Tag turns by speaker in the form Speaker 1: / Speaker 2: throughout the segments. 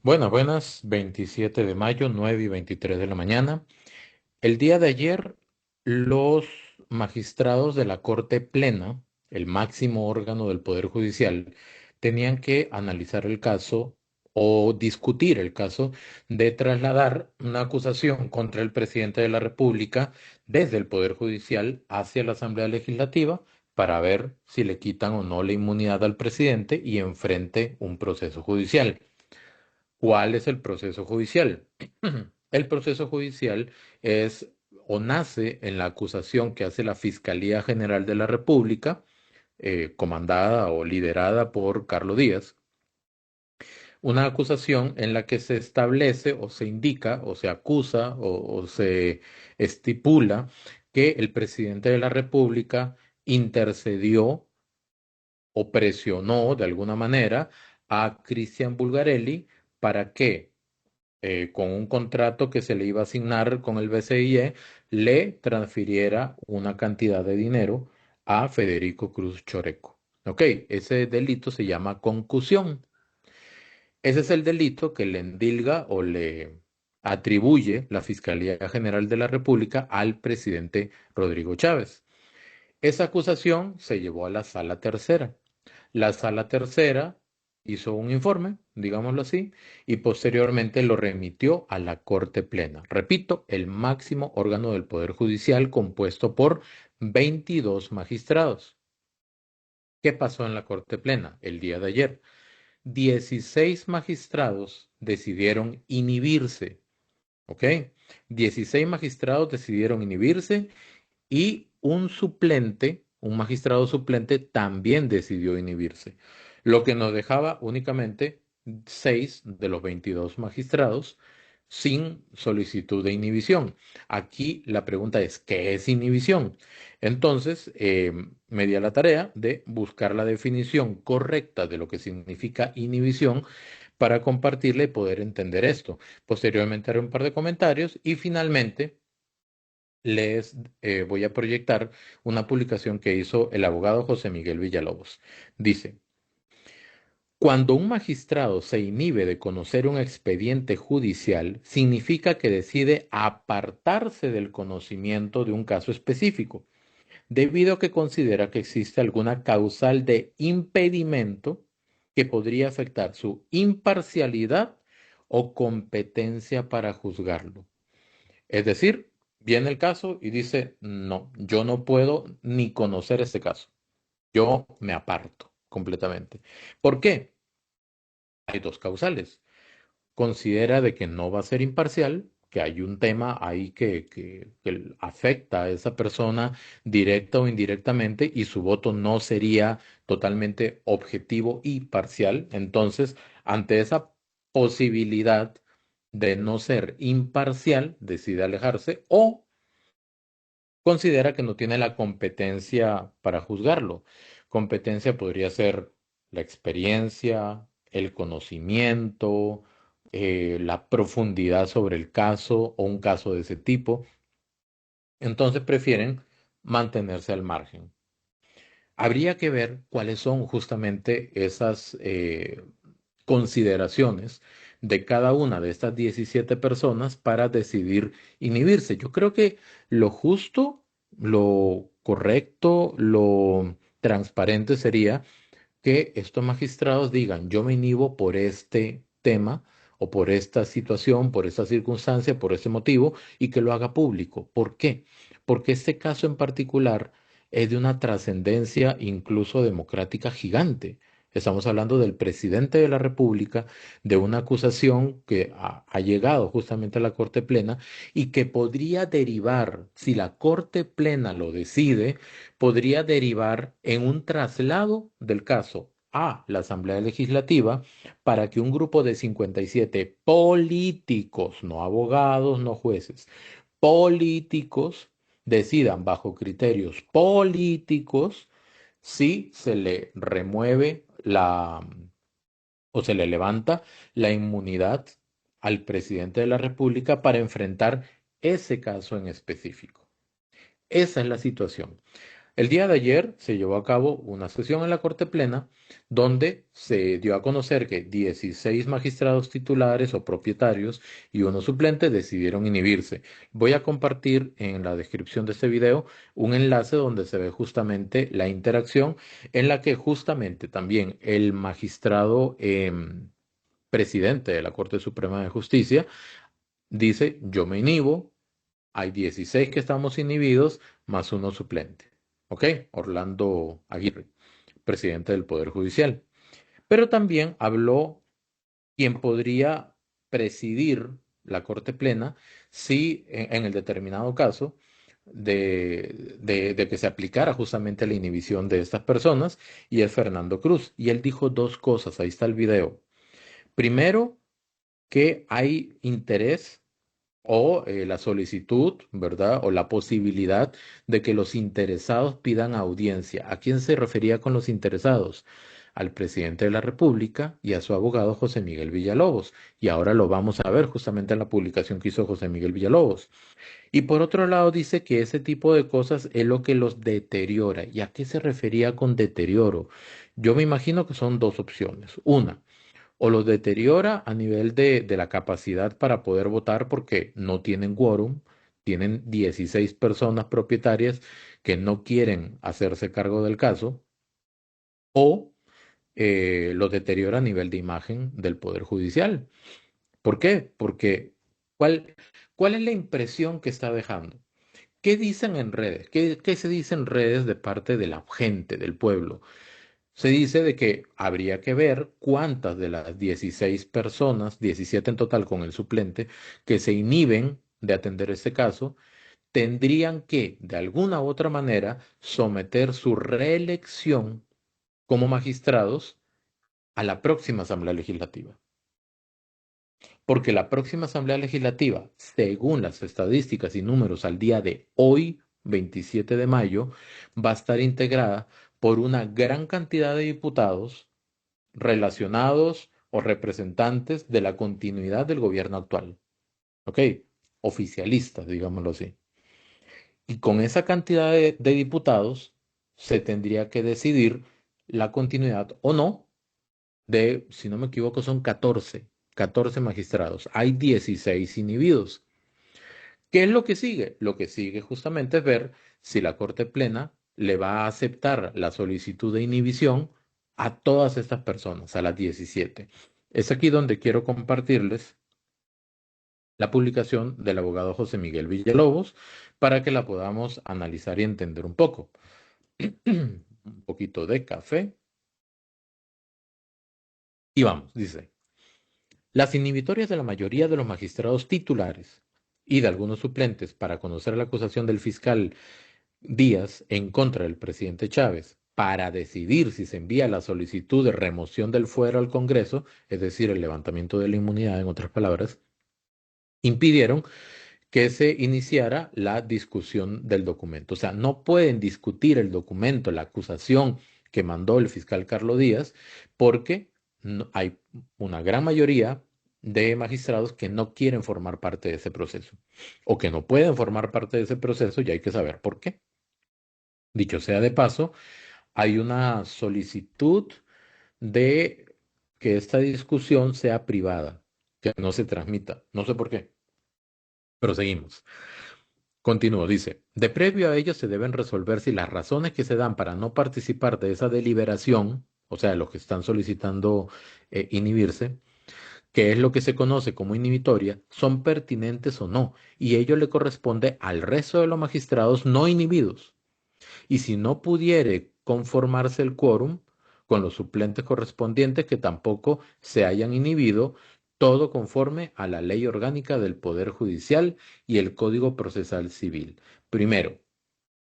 Speaker 1: Buenas, buenas, 27 de mayo, 9:23 de la mañana. El día de ayer, los magistrados de la Corte Plena, el máximo órgano del Poder Judicial, tenían que analizar el caso o discutir el caso de trasladar una acusación contra el presidente de la República desde el Poder Judicial hacia la Asamblea Legislativa para ver si le quitan o no la inmunidad al presidente y enfrente un proceso judicial. ¿Cuál es el proceso judicial? El proceso judicial es o nace en la acusación que hace la Fiscalía General de la República, comandada o liderada por Carlos Díaz, una acusación en la que se establece o se indica o se acusa o se estipula que el presidente de la República intercedió o presionó de alguna manera a Cristian Bulgarelli para que con un contrato que se le iba a asignar con el BCIE, le transfiriera una cantidad de dinero a Federico Cruz Choreco. Ok, ese delito se llama concusión. Ese es el delito que le endilga o le atribuye la Fiscalía General de la República al presidente Rodrigo Chávez. Esa acusación se llevó a la sala tercera. La sala tercera hizo un informe, digámoslo así, y posteriormente lo remitió a la Corte Plena. Repito, el máximo órgano del Poder Judicial compuesto por 22 magistrados. ¿Qué pasó en la Corte Plena el día de ayer? 16 magistrados decidieron inhibirse, ¿ok? 16 magistrados decidieron inhibirse y un suplente, un magistrado suplente, también decidió inhibirse, lo que nos dejaba únicamente 6 de los 22 magistrados sin solicitud de inhibición. Aquí la pregunta es, ¿qué es inhibición? Entonces, me di a la tarea de buscar la definición correcta de lo que significa inhibición para compartirle y poder entender esto. Posteriormente haré un par de comentarios y finalmente les voy a proyectar una publicación que hizo el abogado José Miguel Villalobos. Dice, cuando un magistrado se inhibe de conocer un expediente judicial, significa que decide apartarse del conocimiento de un caso específico, debido a que considera que existe alguna causal de impedimento que podría afectar su imparcialidad o competencia para juzgarlo. Es decir, viene el caso y dice, no, yo no puedo ni conocer este caso. Yo me aparto completamente. ¿Por qué? Hay dos causales. Considera de que no va a ser imparcial, que hay un tema ahí que afecta a esa persona directa o indirectamente y su voto no sería totalmente objetivo y parcial. Entonces, ante esa posibilidad de no ser imparcial, decide alejarse o considera que no tiene la competencia para juzgarlo. Competencia podría ser la experiencia, el conocimiento, la profundidad sobre el caso o un caso de ese tipo. Entonces prefieren mantenerse al margen. Habría que ver cuáles son justamente esas consideraciones de cada una de estas 17 personas para decidir inhibirse. Yo creo que lo justo, lo correcto, lo transparente sería que estos magistrados digan, yo me inhibo por este tema o por esta situación, por esta circunstancia, por este motivo, y que lo haga público. ¿Por qué? Porque este caso en particular es de una trascendencia incluso democrática gigante. Estamos hablando del presidente de la República, de una acusación que ha llegado justamente a la Corte Plena y que podría derivar, si la Corte Plena lo decide, podría derivar en un traslado del caso a la Asamblea Legislativa para que un grupo de 57 políticos, no abogados, no jueces, políticos, decidan bajo criterios políticos si se le remueve o se le levanta la inmunidad al presidente de la República para enfrentar ese caso en específico. Esa es la situación. El día de ayer se llevó a cabo una sesión en la Corte Plena donde se dio a conocer que 16 magistrados titulares o propietarios y uno suplente decidieron inhibirse. Voy a compartir en la descripción de este video un enlace donde se ve justamente la interacción en la que justamente también el magistrado presidente de la Corte Suprema de Justicia dice, yo me inhibo, hay 16 que estamos inhibidos más uno suplente. ¿Ok? Orlando Aguirre, presidente del Poder Judicial. Pero también habló quien podría presidir la Corte Plena si en el determinado caso de que se aplicara justamente la inhibición de estas personas, y es Fernando Cruz. Y él dijo dos cosas, ahí está el video. Primero, que hay interés o la solicitud, ¿verdad? O la posibilidad de que los interesados pidan audiencia. ¿A quién se refería con los interesados? Al presidente de la República y a su abogado José Miguel Villalobos. Y ahora lo vamos a ver justamente en la publicación que hizo José Miguel Villalobos. Y por otro lado dice que ese tipo de cosas es lo que los deteriora. ¿Y a qué se refería con deterioro? Yo me imagino que son dos opciones. Una, o los deteriora a nivel de la capacidad para poder votar porque no tienen quórum, tienen 16 personas propietarias que no quieren hacerse cargo del caso, o los deteriora a nivel de imagen del Poder Judicial. ¿Por qué? Porque ¿cuál, cuál es la impresión que está dejando? ¿Qué dicen en redes? ¿Qué se dice en redes de parte de la gente, del pueblo? Se dice de que habría que ver cuántas de las 16 personas, 17 en total con el suplente, que se inhiben de atender este caso, tendrían que, de alguna u otra manera, someter su reelección como magistrados a la próxima Asamblea Legislativa. Porque la próxima Asamblea Legislativa, según las estadísticas y números al día de hoy, 27 de mayo, va a estar integrada por una gran cantidad de diputados relacionados o representantes de la continuidad del gobierno actual. ¿Ok? Oficialistas, digámoslo así. Y con esa cantidad de diputados se tendría que decidir la continuidad o no de, si no me equivoco, son 14 magistrados. Hay 16 inhibidos. ¿Qué es lo que sigue? Lo que sigue justamente es ver si la Corte Plena le va a aceptar la solicitud de inhibición a todas estas personas, a las 17. Es aquí donde quiero compartirles la publicación del abogado José Miguel Villalobos para que la podamos analizar y entender un poco. Un poquito de café. Y vamos, dice. Las inhibitorias de la mayoría de los magistrados titulares y de algunos suplentes para conocer la acusación del fiscal Díaz en contra del presidente Chávez para decidir si se envía la solicitud de remoción del fuero al Congreso, es decir, el levantamiento de la inmunidad, en otras palabras, impidieron que se iniciara la discusión del documento. O sea, no pueden discutir el documento, la acusación que mandó el fiscal Carlos Díaz, porque hay una gran mayoría de magistrados que no quieren formar parte de ese proceso o que no pueden formar parte de ese proceso, y hay que saber por qué. Dicho sea de paso, hay una solicitud de que esta discusión sea privada, que no se transmita. No sé por qué, pero seguimos. Continúo, dice, de previo a ello se deben resolver si las razones que se dan para no participar de esa deliberación, o sea, los que están solicitando inhibirse, que es lo que se conoce como inhibitoria, son pertinentes o no, y ello le corresponde al resto de los magistrados no inhibidos. Y si no pudiere conformarse el quórum con los suplentes correspondientes que tampoco se hayan inhibido, todo conforme a la Ley Orgánica del Poder Judicial y el Código Procesal Civil. Primero,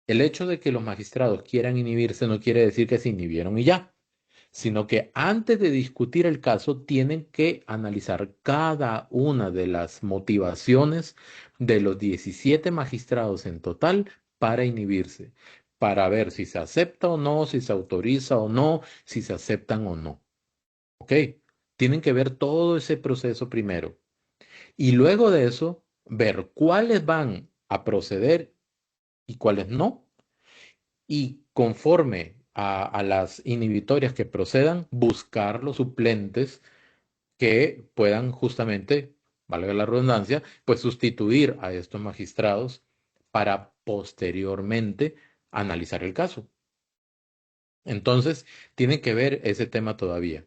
Speaker 1: el hecho de que los magistrados quieran inhibirse no quiere decir que se inhibieron y ya, sino que antes de discutir el caso tienen que analizar cada una de las motivaciones de los 17 magistrados en total para inhibirse, para ver si se acepta o no, si se autoriza o no, si se aceptan o no. ¿Ok? Tienen que ver todo ese proceso primero. Y luego de eso, ver cuáles van a proceder y cuáles no. y conforme a las inhibitorias que procedan, buscar los suplentes que puedan justamente, valga la redundancia, pues sustituir a estos magistrados para posteriormente analizar el caso. Entonces, tienen que ver ese tema todavía.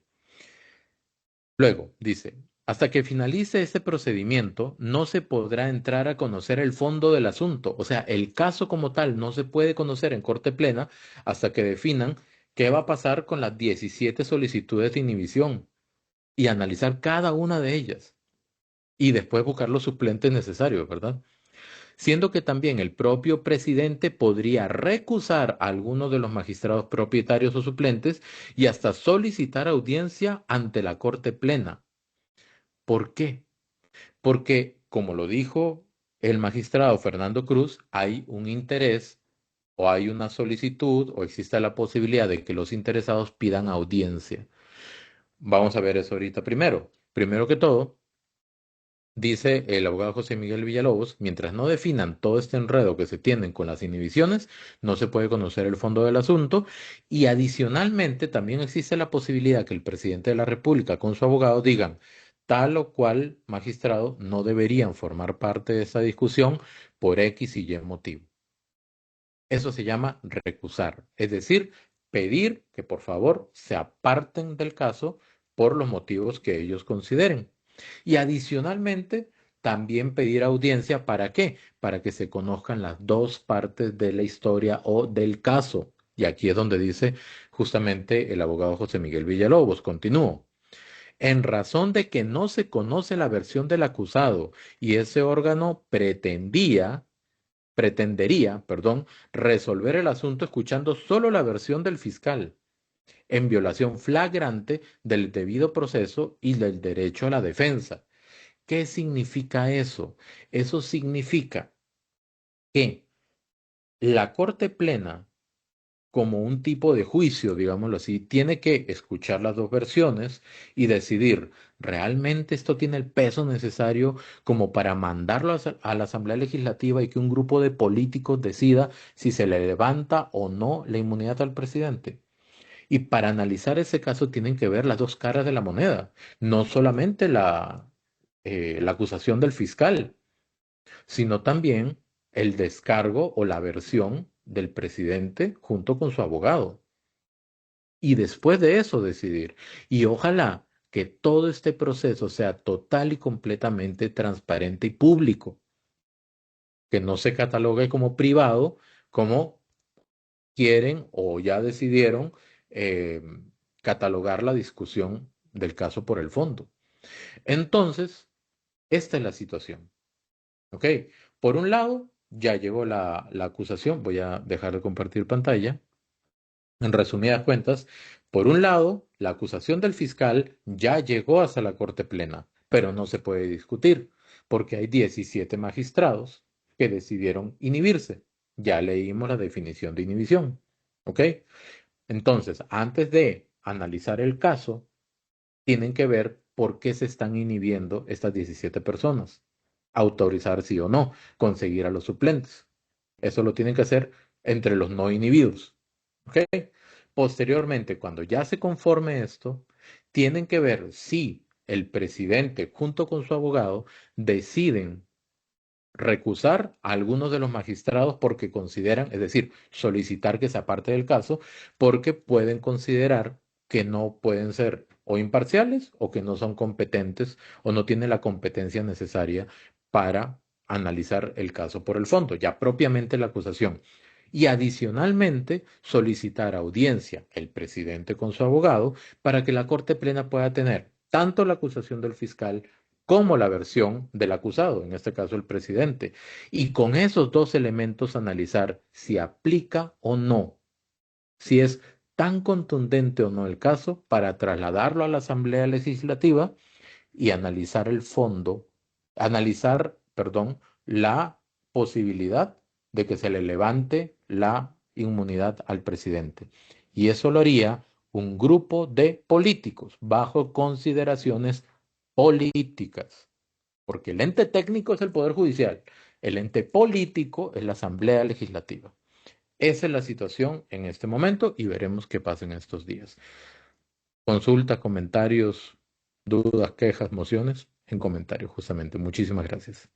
Speaker 1: Luego, dice, hasta que finalice este procedimiento, no se podrá entrar a conocer el fondo del asunto. O sea, el caso como tal no se puede conocer en corte plena hasta que definan qué va a pasar con las 17 solicitudes de inhibición y analizar cada una de ellas y después buscar los suplentes necesarios, ¿verdad? Siendo que también el propio presidente podría recusar a alguno de los magistrados propietarios o suplentes y hasta solicitar audiencia ante la Corte Plena. ¿Por qué? Porque, como lo dijo el magistrado Fernando Cruz, hay un interés o hay una solicitud o existe la posibilidad de que los interesados pidan audiencia. Vamos a ver eso ahorita primero. Primero que todo, dice el abogado José Miguel Villalobos, mientras no definan todo este enredo que se tienen con las inhibiciones, no se puede conocer el fondo del asunto y adicionalmente también existe la posibilidad que el presidente de la República con su abogado digan tal o cual magistrado no deberían formar parte de esa discusión por X y Y motivo. Eso se llama recusar, es decir, pedir que por favor se aparten del caso por los motivos que ellos consideren. Y adicionalmente, también pedir audiencia, ¿para qué? Para que se conozcan las dos partes de la historia o del caso. Y aquí es donde dice justamente el abogado José Miguel Villalobos. Continúo. En razón de que no se conoce la versión del acusado y ese órgano pretendería, perdón, resolver el asunto escuchando solo la versión del fiscal, en violación flagrante del debido proceso y del derecho a la defensa. ¿Qué significa eso? Eso significa que la Corte Plena, como un tipo de juicio, digámoslo así, tiene que escuchar las dos versiones y decidir, ¿realmente esto tiene el peso necesario como para mandarlo a la Asamblea Legislativa y que un grupo de políticos decida si se le levanta o no la inmunidad al presidente? Y para analizar ese caso tienen que ver las dos caras de la moneda, no solamente la acusación del fiscal, sino también el descargo o la versión del presidente junto con su abogado. Y después de eso decidir. Y ojalá que todo este proceso sea total y completamente transparente y público, que no se catalogue como privado, como quieren o ya decidieron eh, catalogar la discusión del caso por el fondo. Entonces, esta es la situación. ¿Ok? Por un lado, ya llegó la acusación. Voy a dejar de compartir pantalla. En resumidas cuentas, por un lado, la acusación del fiscal ya llegó hasta la Corte Plena, pero no se puede discutir, porque hay 17 magistrados que decidieron inhibirse. Ya leímos la definición de inhibición. ¿Ok? Entonces, antes de analizar el caso, tienen que ver por qué se están inhibiendo estas 17 personas. Autorizar sí o no, conseguir a los suplentes. Eso lo tienen que hacer entre los no inhibidos. ¿Ok? Posteriormente, cuando ya se conforme esto, tienen que ver si el presidente junto con su abogado deciden recusar a algunos de los magistrados porque consideran, es decir, solicitar que se aparte del caso, porque pueden considerar que no pueden ser o imparciales o que no son competentes o no tienen la competencia necesaria para analizar el caso por el fondo, ya propiamente la acusación. Y adicionalmente solicitar audiencia el presidente con su abogado para que la Corte Plena pueda tener tanto la acusación del fiscal como la versión del acusado, en este caso el presidente, y con esos dos elementos analizar si aplica o no, si es tan contundente o no el caso para trasladarlo a la Asamblea Legislativa y analizar el fondo, analizar, perdón, la posibilidad de que se le levante la inmunidad al presidente. Y eso lo haría un grupo de políticos bajo consideraciones políticas, porque el ente técnico es el Poder Judicial, el ente político es la Asamblea Legislativa. Esa es la situación en este momento y veremos qué pasa en estos días. Consulta, comentarios, dudas, quejas, mociones en comentarios justamente. Muchísimas gracias.